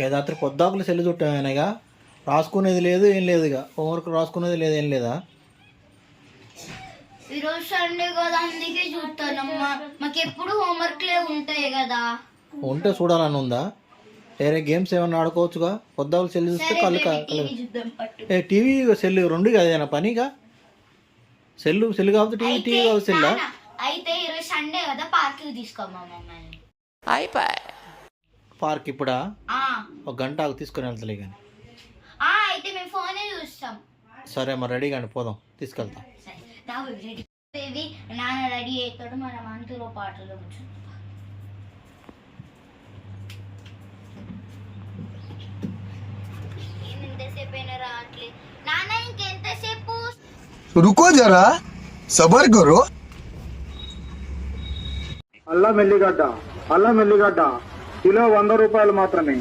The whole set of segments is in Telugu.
ఏ రాత్రి పొద్దాకులు సెల్లు చుట్టామేనాగా రాసుకునేది లేదు ఏం లేదు, ఇక హోంవర్క్ రాసుకునేది లేదు ఏం లేదా. ఈరోజు సండే కదా అందుకే చూస్తానమ్మా. మాకు ఎప్పుడు హోంవర్క్లే ఉంటాయి కదా. ఉంటే చూడాలని ఉందా? వేరే గేమ్స్ ఏమన్నా ఆడుకోవచ్చుగా. పొద్దాకులు సెల్లు చూస్తే కళ్ళు టీవీ సెల్లు రెండు కదేనా పనిగా. సెల్లు కాబట్టి టీవీ, టీవీ కాదు సెల్లా. అయితే ఈరోజు సండే కదా పార్క్ తీసుకోమ్మా మమ్మల్ని. పార్క్ ఇప్పుడా? ఒక గంట ఆగు తీసుకుని వెళ్తలే కానీ. అయితే మేము ఫోనే చూస్తాం. సరే మరి రెడీ కానీ పోదాం, తీసుకెళ్తాం. రెడీ నాన్న రెడీ అవుతాడు, మనం అంతలో పాటలు ఎంతసేపు అయినా రావట్లే నాన్న, ఇంకెంతసేపు? रुको जरा सबर करो. అల్లం ఎల్లిగడ్డ కిలో 100 రూపాయలు మాత్రమే.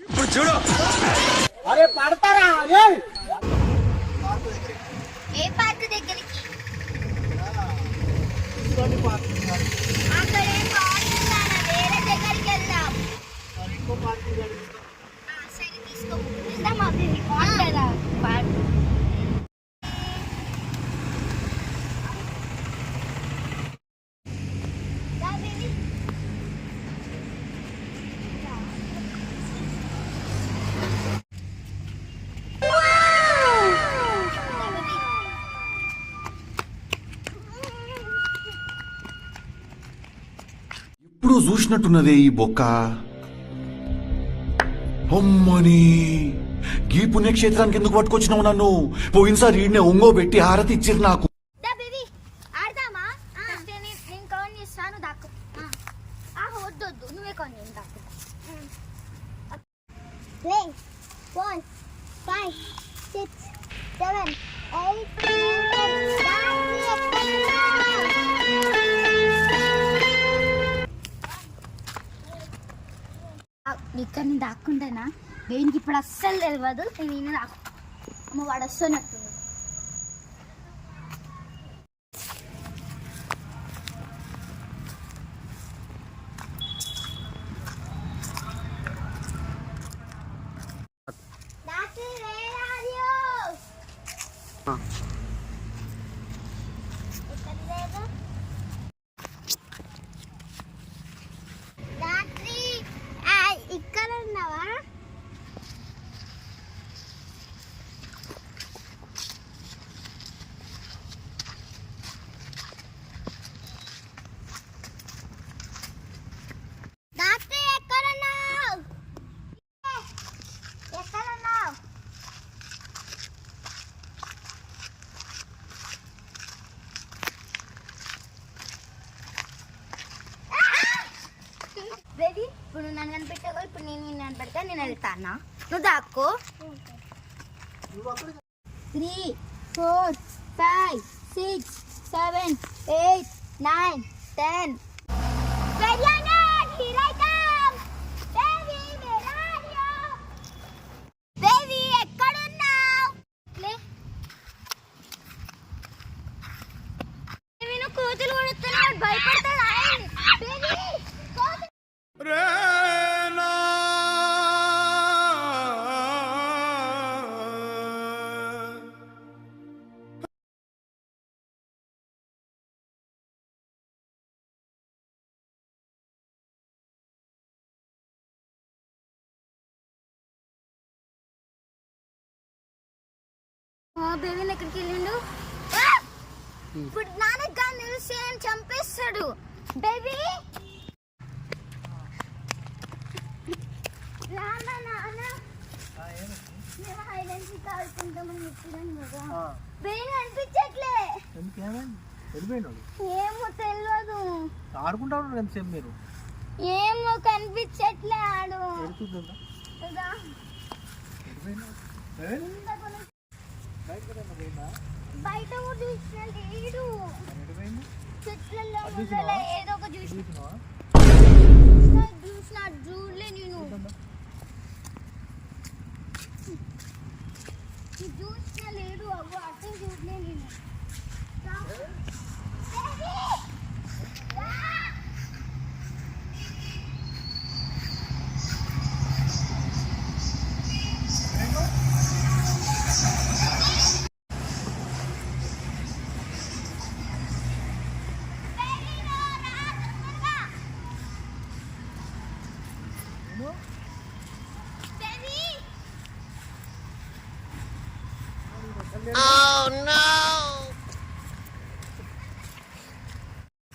ఇప్పుడు చూడు. అరే పడతారా? ఏ పార్క్ దగ్గరికి? అక్కడ ఏం బాగుంటుంది నాన్న, వేరే దగ్గరికి వెళ్దాం. సరే తీసుకో వెళ్దాం. అప్పుడు బాగుంటుందా పార్క్? ఇప్పుడు చూసినట్టున్నదే ఈ బొక్క. అమ్మని ఈ పుణ్యక్షేత్రానికి ఎందుకు పట్టుకొచ్చినావు నన్ను? పోయినసారి ఈయన ఒంగో పెట్టి హారతి ఇచ్చిరు నాకు. వద్దొద్దు, నువ్వే కొని దాకు. 1 5 6 7 8 ఇక్కడ నేను దాక్కుంటానా? దేనికి ఇప్పుడు అస్సలు తెలియదు. నేను అమ్మ వాడు వస్తున్నట్టు. ఇక్కడ ఉన్నావా? డాక్టర్ ఎక్కడున్నావు? ఎక్కడున్నావు? బేబీ ఇప్పుడు నన్ను కనిపెట్టావు, ఇప్పుడు నేను నిన్ను కనిపెడతా. నేను వెళ్తానా? నువ్వు దాక్కో. 3 4 5 6 7 8 9 10. బేబీ ఎక్కడున్నావు? నేను కూతురు కొడుతున్నాడు, భయపడతాడు. బేబీని ఎక్కడికి వెళ్ళిండు? ఇప్పుడు నాన్నగా నిలిచి చంపేస్తాడు. బేబీ నాన్న నాన్న మేము హైడెన్సీకి ఆడుకుంటామని చెప్పినాను కదా. బేబీ అనిపించట్లే. ఏమో తెలియదు. ఆడుకుంటారు ఎంతసేపు మీరు? ఏమో కనిపించట్లే. ఆడు బయట కూడా చూసిన లేడు. చెట్లలో ఏదో ఒక చూసిన చూడలే నేను. ఇది చూసినా లేదు అవ్వ అర్థం చూడలే నేను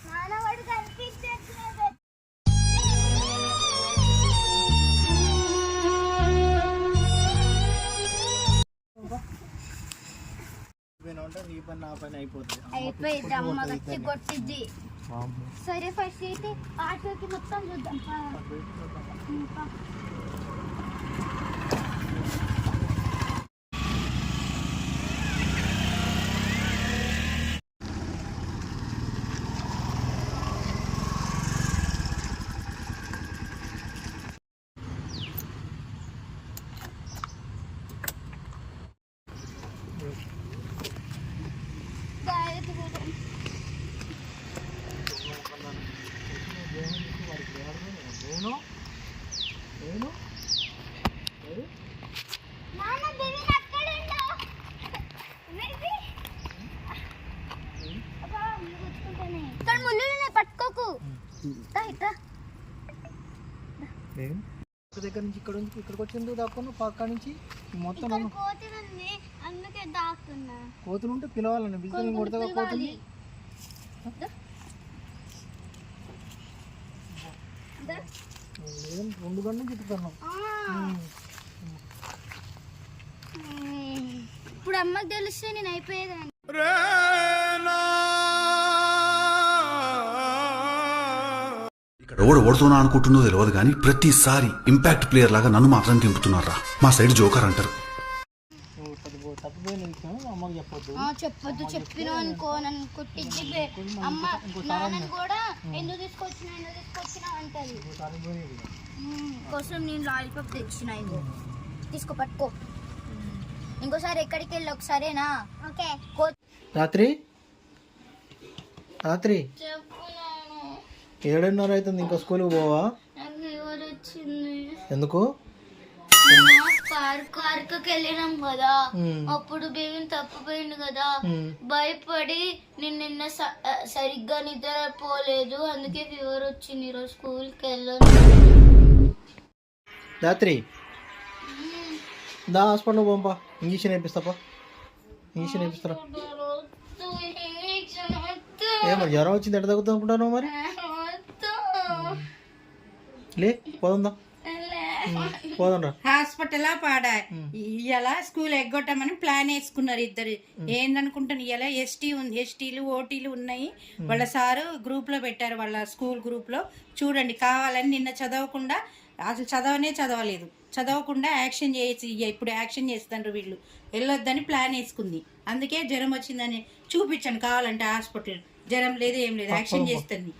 నానవాడు కనిపించట్లేదు. నీ పని నా పని అయిపోతుంది. అయిపోయింది అమ్మ గట్టి కొట్టిద్ది సరే ఫస్ట్ అయితే ఆటోకి మొత్తం చూద్దాం నాన్న బేబీ అక్కడ ఉండు. బేబీ అబ్బా గుచ్చుకుంటానే. ఇక్కడ ముళ్ళునే పట్టుకోకు. ఇట్లా దగ్గర నుంచి ఇక్కడికి వచ్చింది దాక్కును పక్క నుంచి మొత్తం ఇక్కడ కోతులుంది అందుకే దాక్కున్నా. కోతులు ఉంటే పిలవాలని బిజినెస్ కొడతా కోతులు రెండు గంటల నుంచి తిప్పుతున్నాం. ఇప్పుడు అమ్మకి తెలిస్తే నేను అయిపోయేదాన్ని ఇక్కడ ఎవడు ఓడుతున్నా అనుకుంటుందో తెలియదు కానీ ప్రతిసారి ఇంపాక్ట్ ప్లేయర్ లాగా నన్ను మాత్రం దింపుతున్నారా. మా సైడ్ జోకర్ అంటారు. తప్పిపోయిన విషయం అమ్మకి చెప్పొద్దు. చెప్పొద్దు చెప్పినా అనుకో నన్ను కొట్టిద్ది అమ్మ నాన్నని కూడా ఎందుకు తీసుకొచ్చినా అంటది కోసం నేను లాలీపాప్ తెచ్చిన ఇగో తీసుకో పట్టుకో ఇంకోసారి ఎక్కడికి వెళ్ళి ఒకసారేనా ఓకే. రాత్రి చెప్పు 7:30 అవుతుంది. ఇంకా స్కూల్కి పోవా? నాకు ఫీవర్ వచ్చింది. ఎందుకు? పార్కుకి వెళ్ళినాం కదా అప్పుడు బేబీని తప్పిపోయింది కదా భయపడి నేను నిన్న సరిగ్గా నిద్రపోలేదు అందుకే ఫీవర్ వచ్చింది ఈరోజు స్కూల్కి వెళ్ళను. రాత్రి దా హాస్పిటల్ పంపా ఇంజక్షన్ వేపిస్తాపా. ఇంజక్షన్ వేపిస్తారా? ఏమో జ్వరం వచ్చింది ఎట్ట తగ్గుతుంది అనుకుంటాను మరి లే పోదా పోదండ్రా. హాస్పిటల్ పాడా ఇలా స్కూల్ ఎగ్గొట్టమని ప్లాన్ వేసుకున్నారు ఇద్దరు. ఏందనుకుంటాను ఇలా ఎస్టీలు ఓటీలు ఉన్నాయి. వాళ్ళ సారు గ్రూప్ లో పెట్టారు వాళ్ళ స్కూల్ గ్రూప్ లో. చూడండి కావాలని నిన్న చదవకుండా అసలు చదవలేదు చదవకుండా యాక్షన్ చేసి ఇప్పుడు యాక్షన్ చేస్తారు వీళ్ళు. వెళ్ళొద్దని ప్లాన్ వేసుకుంది. అందుకే జ్వరం వచ్చిందని చూపించాను కావాలంటే హాస్పిటల్. జ్వరం లేదు ఏం లేదు యాక్షన్ చేస్తుంది.